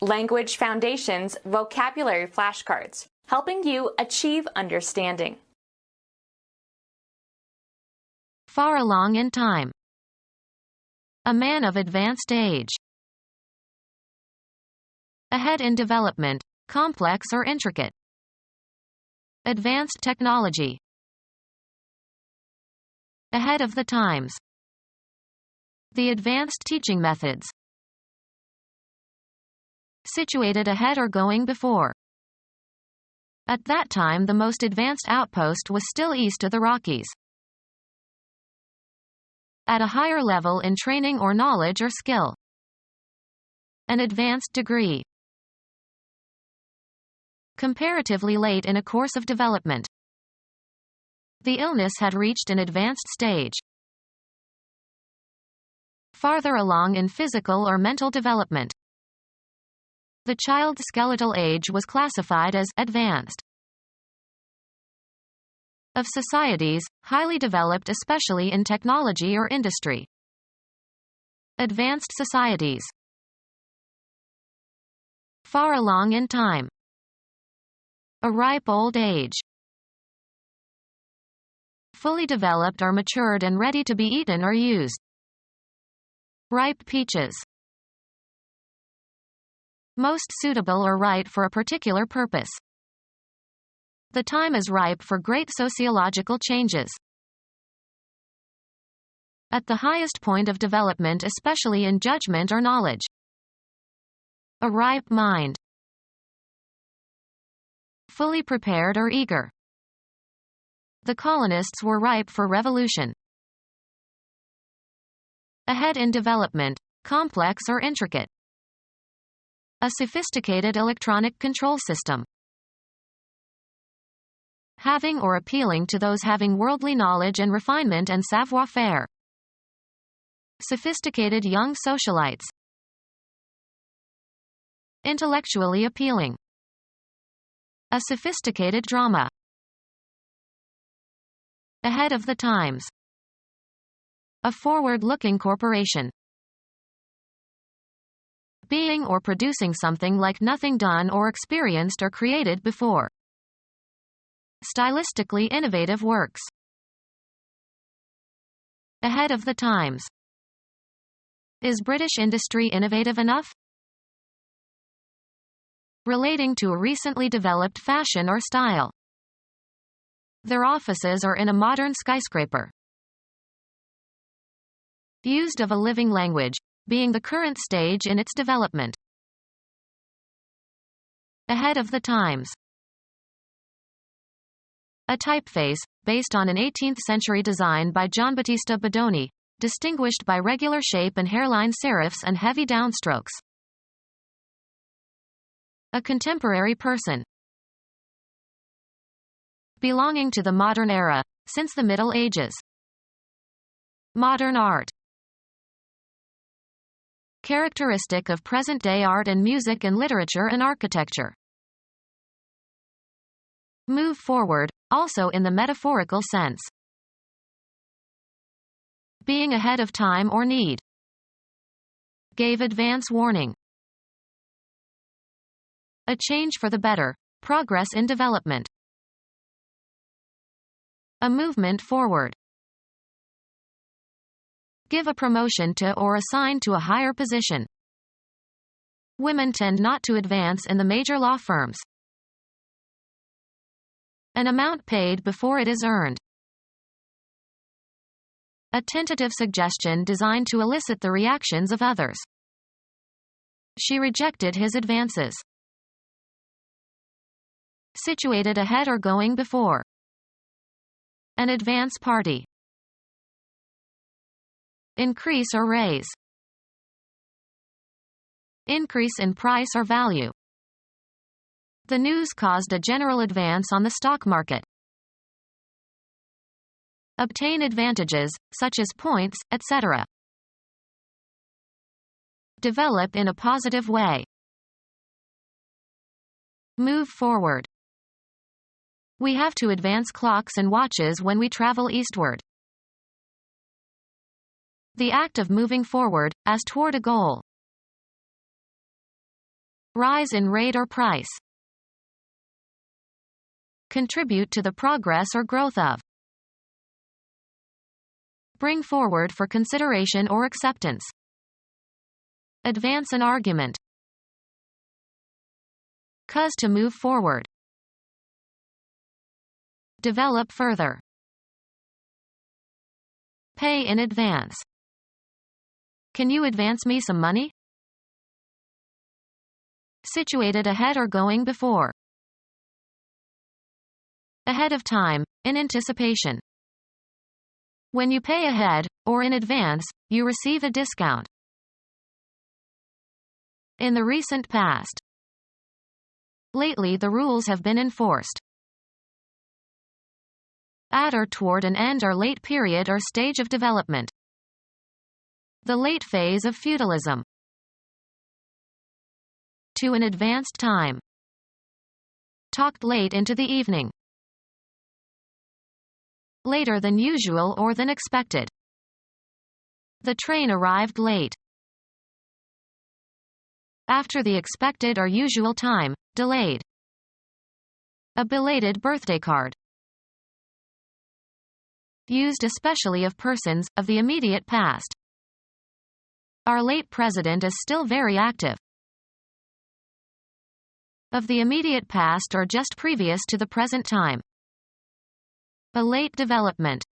Language Foundations Vocabulary Flashcards, helping you achieve understanding. Far along in time. A man of advanced age. Ahead in development, complex or intricate. Advanced technology. Ahead of the times. The advanced teaching methods. Situated ahead or going before. At that time, the most advanced outpost was still east of the Rockies. At a higher level in training or knowledge or skill. An advanced degree. Comparatively late in a course of development. The illness had reached an advanced stage. Farther along in physical or mental development. The child's skeletal age was classified as advanced. Of societies, highly developed especially in technology or industry. Advanced societies. Far along in time. A ripe old age. Fully developed or matured and ready to be eaten or used. Ripe peaches. Most suitable or right for a particular purpose. The time is ripe for great sociological changes. At the highest point of development, especially in judgment or knowledge. A ripe mind. Fully prepared or eager. The colonists were ripe for revolution. Ahead in development, complex or intricate. A sophisticated electronic control system. Having or appealing to those having worldly knowledge and refinement and savoir-faire. Sophisticated young socialites. Intellectually appealing. A sophisticated drama. Ahead of the times. A forward-looking corporation. Being or producing something like nothing done or experienced or created before. Stylistically innovative works. Ahead of the times. Is British industry innovative enough? Relating to a recently developed fashion or style. Their offices are in a modern skyscraper. Used of a living language, being the current stage in its development. Ahead of the times. A typeface, based on an 18th-century design by Giambattista Bodoni, distinguished by regular shape and hairline serifs and heavy downstrokes. A contemporary person. Belonging to the modern era, since the Middle Ages. Modern art. Characteristic of present-day art and music and literature and architecture. Move forward, also in the metaphorical sense. Being ahead of time or need. Gave advance warning. A change for the better, progress in development. A movement forward. Give a promotion to or assign to a higher position. Women tend not to advance in the major law firms. An amount paid before it is earned. A tentative suggestion designed to elicit the reactions of others. She rejected his advances. Situated ahead or going before. An advance party. Increase or raise. Increase in price or value. The news caused a general advance on the stock market. Obtain advantages, such as points, etc. Develop in a positive way. Move forward. We have to advance clocks and watches when we travel eastward. The act of moving forward, as toward a goal. Rise in rate or price. Contribute to the progress or growth of. Bring forward for consideration or acceptance. Advance an argument. Cause to move forward. Develop further. Pay in advance. Can you advance me some money? Situated ahead or going before. Ahead of time, in anticipation. When you pay ahead, or in advance, you receive a discount. In the recent past. Lately the rules have been enforced. At or toward an end or late period or stage of development. The late phase of feudalism. To an advanced time. Talked late into the evening. Later than usual or than expected. The train arrived late. After the expected or usual time, delayed. A belated birthday card. Used especially of persons of the immediate past. Our late president is still very active. Of the immediate past or just previous to the present time. A late development.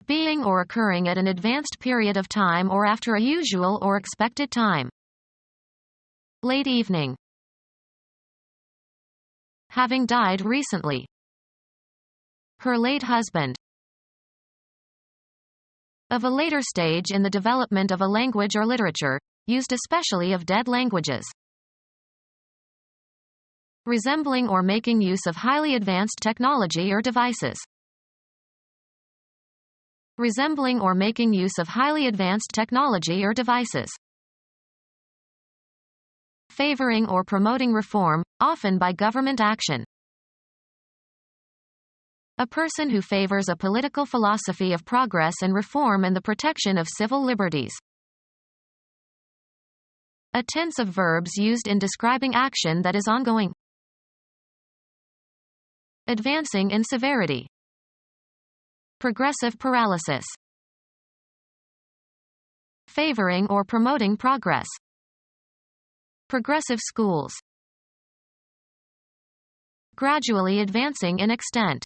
Being or occurring at an advanced period of time or after a usual or expected time. Late evening. Having died recently. Her late husband. Of a later stage in the development of a language or literature, used especially of dead languages. Resembling or making use of highly advanced technology or devices. Resembling or making use of highly advanced technology or devices. Favoring or promoting reform, often by government action. A person who favors a political philosophy of progress and reform and the protection of civil liberties. A tense of verbs used in describing action that is ongoing. Advancing in severity. Progressive paralysis. Favoring or promoting progress. Progressive schools. Gradually advancing in extent.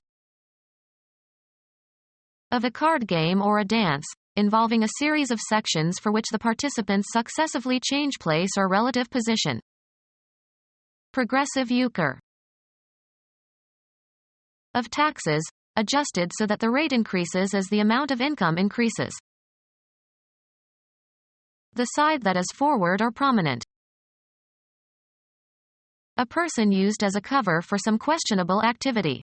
Of a card game or a dance, involving a series of sections for which the participants successively change place or relative position. Progressive euchre. Of taxes, adjusted so that the rate increases as the amount of income increases. The side that is forward or prominent. A person used as a cover for some questionable activity.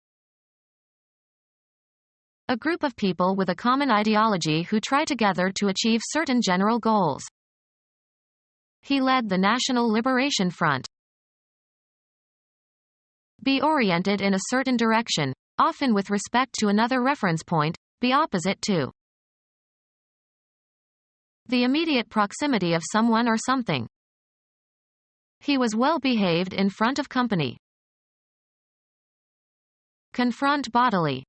A group of people with a common ideology who try together to achieve certain general goals. He led the National Liberation Front. Be oriented in a certain direction, often with respect to another reference point, be opposite to. The immediate proximity of someone or something. He was well behaved in front of company. Confront bodily.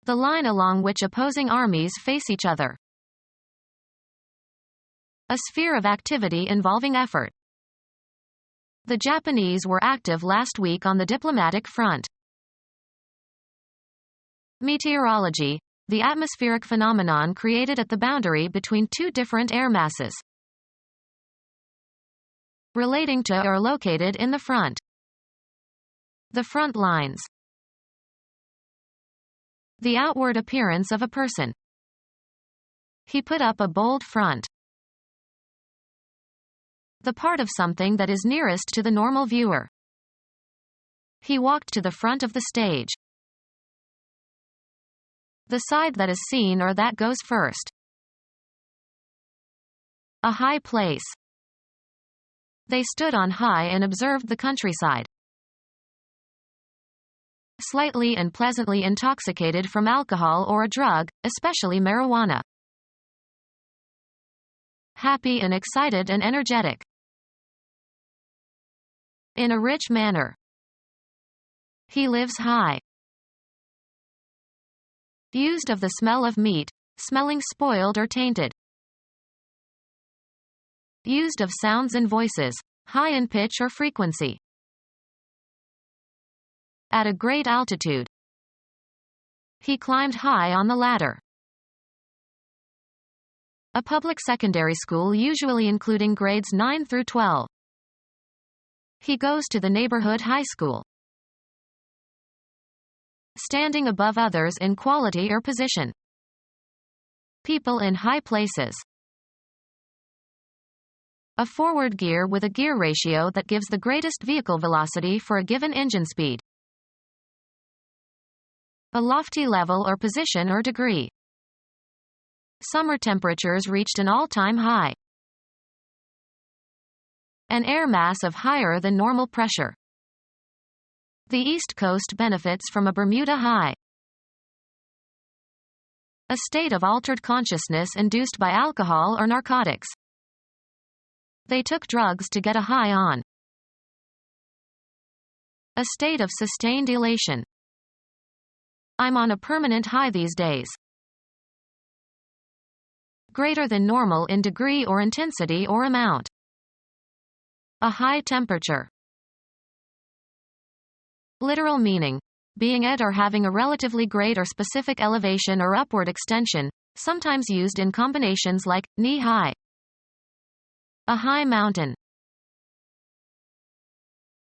The line along which opposing armies face each other. A sphere of activity involving effort. The Japanese were active last week on the diplomatic front. Meteorology, the atmospheric phenomenon created at the boundary between two different air masses. Relating to or located in the front. The front lines. The outward appearance of a person. He put up a bold front. The part of something that is nearest to the normal viewer. He walked to the front of the stage. The side that is seen or that goes first. A high place. They stood on high and observed the countryside. Slightly and pleasantly intoxicated from alcohol or a drug, especially marijuana. happy and excited and energetic. In a rich manner. He lives high. Used of the smell of meat, smelling spoiled or tainted. Used of sounds and voices, high in pitch or frequency. At a great altitude. He climbed high on the ladder. A public secondary school usually including grades 9 through 12. He goes to the neighborhood high school. Standing above others in quality or position. People in high places. A forward gear with a gear ratio that gives the greatest vehicle velocity for a given engine speed. A lofty level or position or degree. Summer temperatures reached an all-time high. An air mass of higher than normal pressure. The East Coast benefits from a Bermuda high. A state of altered consciousness induced by alcohol or narcotics. They took drugs to get a high on. A state of sustained elation. I'm on a permanent high these days. Greater than normal in degree or intensity or amount. A high temperature. Literal meaning. Being at or having a relatively great or specific elevation or upward extension, sometimes used in combinations like knee-high. A high mountain.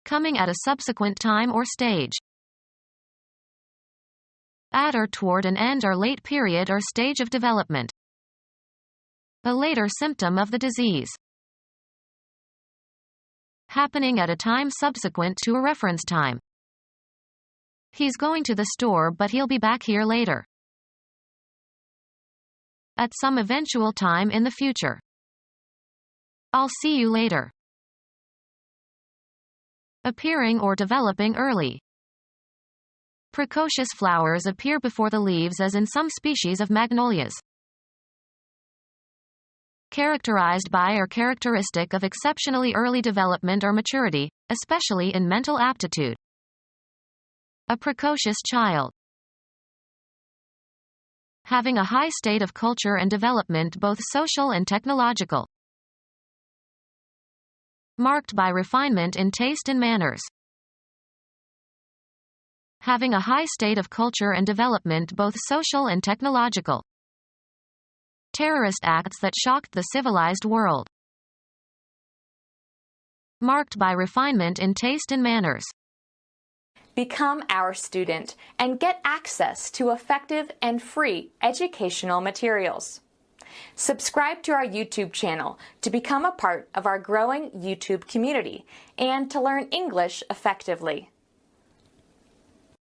Coming at a subsequent time or stage. At or toward an end or late period or stage of development. A later symptom of the disease. Happening at a time subsequent to a reference time. He's going to the store but he'll be back here later. At some eventual time in the future. I'll see you later. Appearing or developing early. Precocious flowers appear before the leaves as in some species of magnolias. Characterized by or characteristic of exceptionally early development or maturity, especially in mental aptitude. A precocious child. Having a high state of culture and development both social and technological. Marked by refinement in taste and manners. Having a high state of culture and development both social and technological. Terrorist acts that shocked the civilized world. Marked by refinement in taste and manners. Become our student and get access to effective and free educational materials. Subscribe to our YouTube channel to become a part of our growing YouTube community and to learn English effectively.